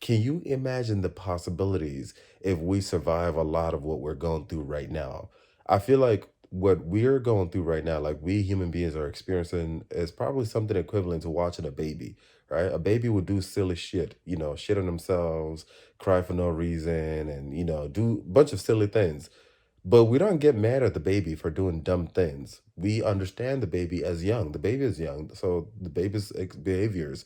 Can you imagine the possibilities if we survive a lot of what we're going through right now? I feel like what we're going through right now, like we human beings are experiencing, is probably something equivalent to watching a baby, right? A baby would do silly shit, shit on themselves, cry for no reason, and, do a bunch of silly things. But we don't get mad at the baby for doing dumb things. We understand the baby as young. The baby is young, so the baby's behaviors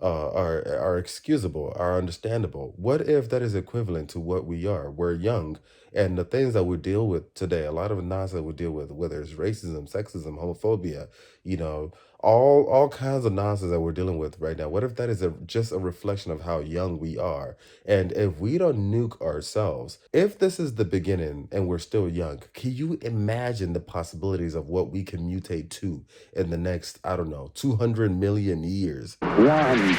are excusable, are understandable. What if that is equivalent to what we are? We're young, and the things that we deal with today, a lot of the nonsense we deal with, whether it's racism, sexism, homophobia, you know, all kinds of nonsense that we're dealing with right now. What if that is just a reflection of how young we are? And if we don't nuke ourselves, if this is the beginning and we're still young, can you imagine the possibilities of what we can mutate to in the next, I don't know, 200 million years? One.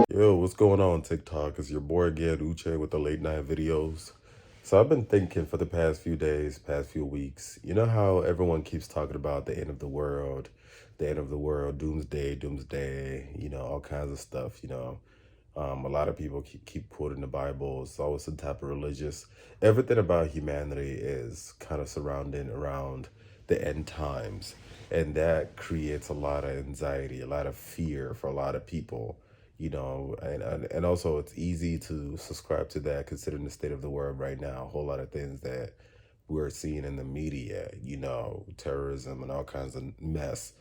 Yo, what's going on, TikTok? It's your boy again, Uche, with the late night videos. So I've been thinking for the past few days, past few weeks, you know how everyone keeps talking about the end of the world, doomsday, doomsday, all kinds of stuff, a lot of people keep quoting the Bible. It's always some type of religious. Everything about humanity is kind of surrounding around the end times. And that creates a lot of anxiety, a lot of fear for a lot of people, and also it's easy to subscribe to that considering the state of the world right now. A whole lot of things that we're seeing in the media, terrorism and all kinds of mess.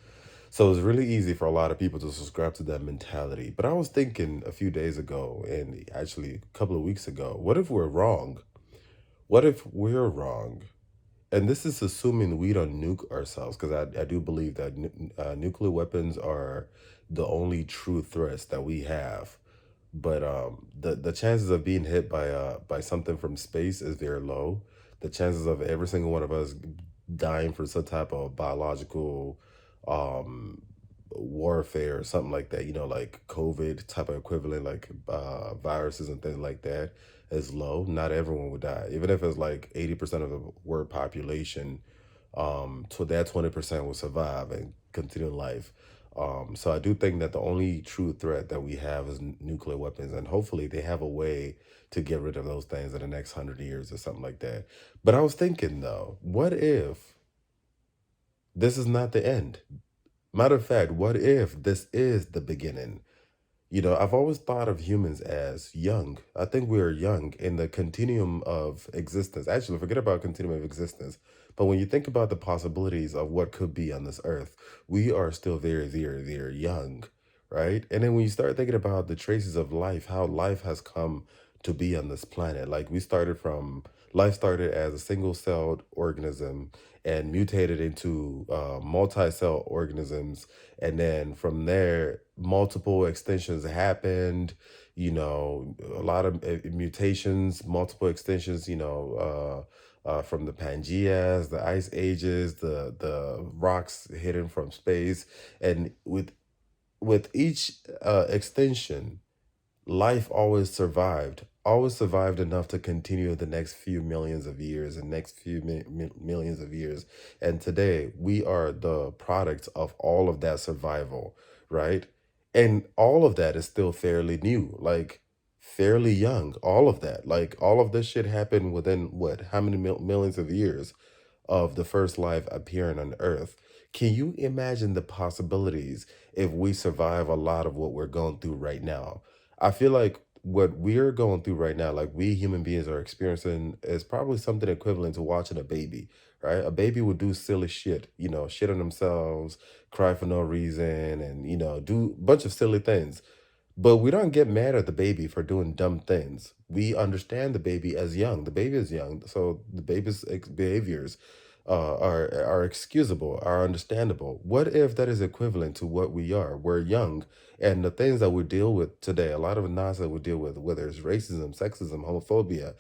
So it's really easy for a lot of people to subscribe to that mentality. But I was thinking a few days ago, and actually a couple of weeks ago, what if we're wrong? What if we're wrong? And this is assuming we don't nuke ourselves, because I do believe that nuclear weapons are the only true threats that we have. But the chances of being hit by something from space is very low. The chances of every single one of us dying from some type of biological um warfare or something like that, like COVID type of equivalent, like viruses and things like that, is low. Not everyone would die, even if it's like 80% of the world population. So that 20% will survive and continue life. So I do think that the only true threat that we have is nuclear weapons, and hopefully they have a way to get rid of those things in the next 100 years or something like that. But I was thinking though, what if this is not the end? Matter of fact, what if this is the beginning? I've always thought of humans as young. I think we are young in the continuum of existence. Actually, forget about continuum of existence. But when you think about the possibilities of what could be on this earth, we are still very, very, very young, right? And then when you start thinking about the traces of life, how life has come to be on this planet, like life started as a single-celled organism and mutated into multi-cell organisms, and then from there multiple extensions happened, a lot of mutations, multiple extensions, from the Pangeas, the ice ages, the rocks hidden from space. And with each extension, life always survived enough to continue the next few millions of years and next few millions of years. And today we are the products of all of that survival, right? And all of that is still fairly new, like fairly young. All of that, like all of this shit happened within what, how many millions of years of the first life appearing on Earth? Can you imagine the possibilities if we survive a lot of what we're going through right now? I feel like what we're going through right now, like we human beings are experiencing, is probably something equivalent to watching a baby, right? A baby would do silly shit, shit on themselves, cry for no reason, and, do a bunch of silly things. But we don't get mad at the baby for doing dumb things. We understand the baby as young. The baby is young, so the baby's behaviors are excusable, are understandable. What if that is equivalent to what we are? We're young, and the things that we deal with today, a lot of the nonsense we deal with, whether it's racism, sexism, homophobia,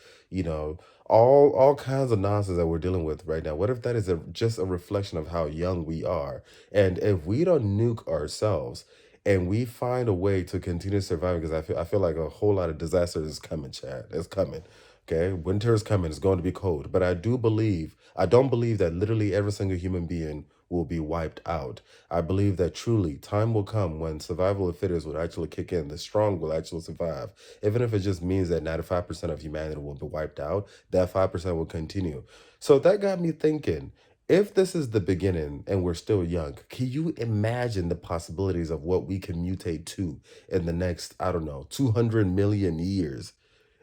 all kinds of nonsense that we're dealing with right now. What if that is just a reflection of how young we are? And if we don't nuke ourselves, and we find a way to continue surviving, because I feel like a whole lot of disasters is coming, Chad. It's coming. Okay, winter is coming. It's going to be cold, but I don't believe that literally every single human being will be wiped out. I believe that truly time will come when survival of fittest would actually kick in. The strong will actually survive. Even if it just means that 95% of humanity will be wiped out, that 5% will continue. So that got me thinking, if this is the beginning and we're still young, can you imagine the possibilities of what we can mutate to in the next, I don't know, 200 million years?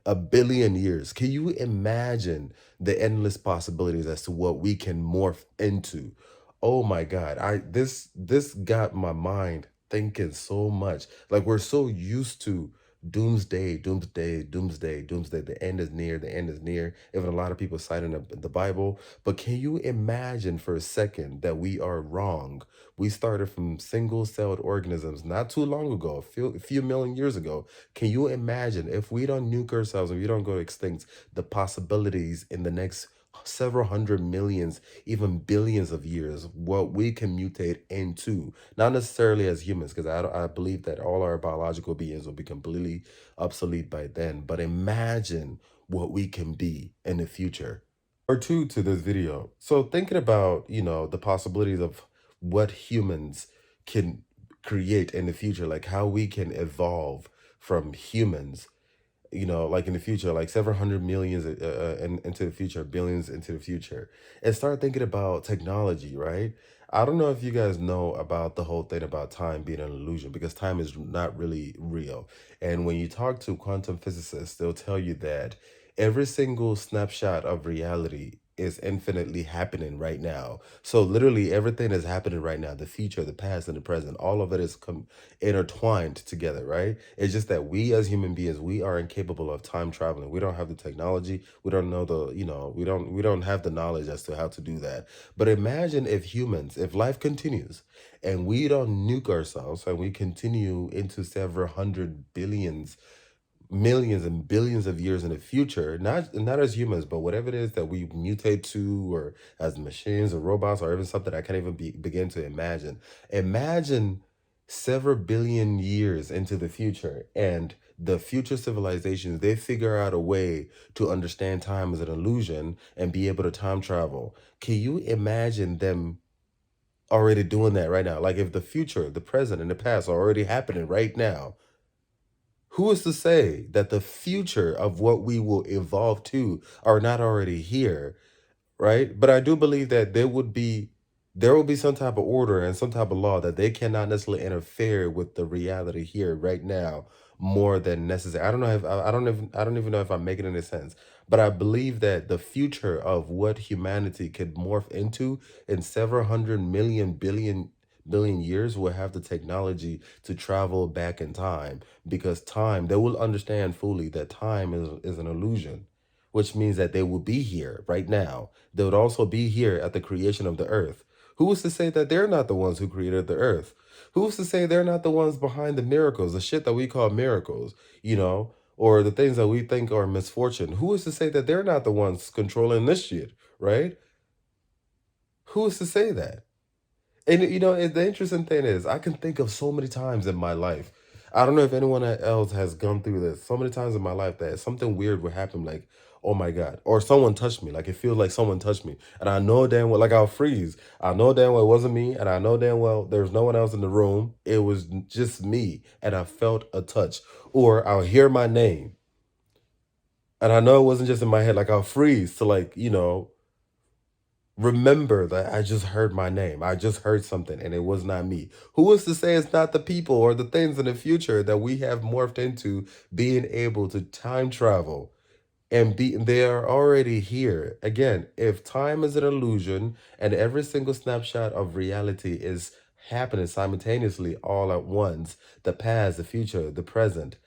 A billion years. Can you imagine the endless possibilities as to what we can morph into? Oh my God. This got my mind thinking so much. Like we're so used to doomsday, doomsday, doomsday, doomsday. The end is near, the end is near. Even a lot of people cite in the Bible. But can you imagine for a second that we are wrong? We started from single-celled organisms not too long ago, a few million years ago. Can you imagine if we don't nuke ourselves and we don't go extinct, the possibilities in the next several hundred millions, even billions of years, what we can mutate into? Not necessarily as humans, because I believe that all our biological beings will be completely obsolete by then. But imagine what we can be in the future. Or two to this video. So thinking about, the possibilities of what humans can create in the future, like how we can evolve from humans, like in the future, like several hundred millions into the future, billions into the future, and start thinking about technology, right? I don't know if you guys know about the whole thing about time being an illusion because time is not really real. And when you talk to quantum physicists, they'll tell you that every single snapshot of reality is infinitely happening right now. So literally everything is happening right now, the future, the past, and the present, all of it is intertwined together, right? It's just that we as human beings, we are incapable of time traveling. We don't have the technology. We don't know we don't have the knowledge as to how to do that. But imagine if humans, if life continues and we don't nuke ourselves and we continue into several hundred billions, millions and billions of years in the future, not as humans, but whatever it is that we mutate to, or as machines or robots, or even something I can't even begin to imagine. Imagine several billion years into the future, and the future civilizations, they figure out a way to understand time as an illusion and be able to time travel. Can you imagine them already doing that right now? Like if the future, the present, and the past are already happening right now, who is to say that the future of what we will evolve to are not already here, right? But I do believe that there will be some type of order and some type of law that they cannot necessarily interfere with the reality here right now more than necessary. I don't know if I don't even know if I'm making any sense, but I believe that the future of what humanity could morph into in several hundred million billion years will have the technology to travel back in time, because time, they will understand fully that time is an illusion, which means that they will be here right now. They would also be here at the creation of the earth. Who is to say that they're not the ones who created the earth? Who's to say they're not the ones behind the miracles, the shit that we call miracles, or the things that we think are misfortune? Who is to say that they're not the ones controlling this shit, right? Who is to say that? And the interesting thing is, I can think of so many times in my life. I don't know if anyone else has gone through this. So many times in my life that something weird would happen, like, oh my God, or someone touched me. Like it feels like someone touched me, and I know damn well, like I'll freeze. I know damn well it wasn't me, and I know damn well there's no one else in the room. It was just me, and I felt a touch, or I'll hear my name, and I know it wasn't just in my head. Like I'll freeze to remember that I just heard my name. I just heard something and it was not me. Who is to say it's not the people or the things in the future that we have morphed into being able to time travel and they are already here. Again, if time is an illusion and every single snapshot of reality is happening simultaneously all at once, the past, the future, the present,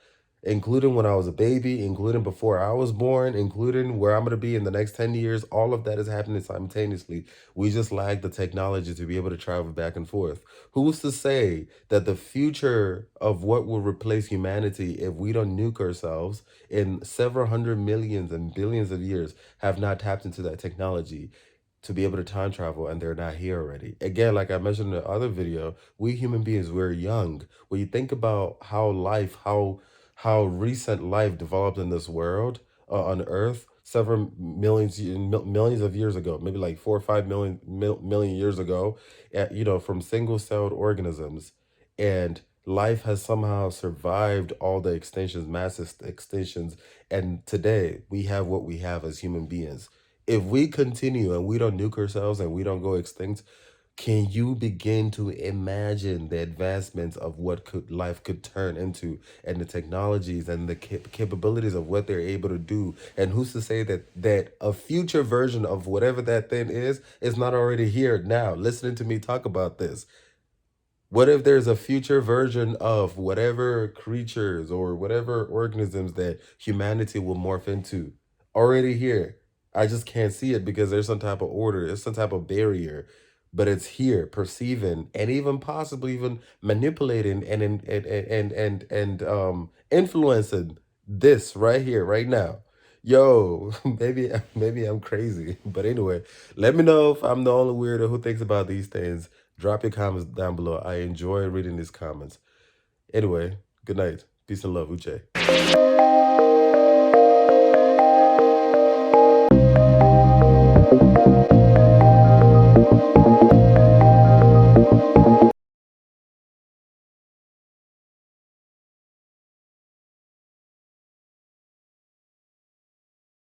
including when I was a baby, including before I was born, including where I'm going to be in the next 10 years. All of that is happening simultaneously. We just lack the technology to be able to travel back and forth. Who's to say that the future of what will replace humanity if we don't nuke ourselves in several hundred millions and billions of years have not tapped into that technology to be able to time travel, and they're not here already? Again, like I mentioned in the other video, we human beings, we're young. When you think about how recent life developed in this world, on Earth, several millions of years ago, maybe like 4 or 5 million years ago, from single-celled organisms, and life has somehow survived all the extinctions, massive extinctions, and today we have what we have as human beings. If we continue and we don't nuke ourselves and we don't go extinct, can you begin to imagine the advancements of what could life could turn into, and the technologies and the capabilities of what they're able to do? And who's to say that a future version of whatever that thing is not already here now, listening to me talk about this? What if there's a future version of whatever creatures or whatever organisms that humanity will morph into already here? I just can't see it because there's some type of order, there's some type of barrier, but it's here, perceiving and even possibly even manipulating and influencing this right here, right now. Yo, maybe I'm crazy, but anyway, let me know if I'm the only weirdo who thinks about these things. Drop your comments down below. I enjoy reading these comments. Anyway, good night. Peace and love, Uche.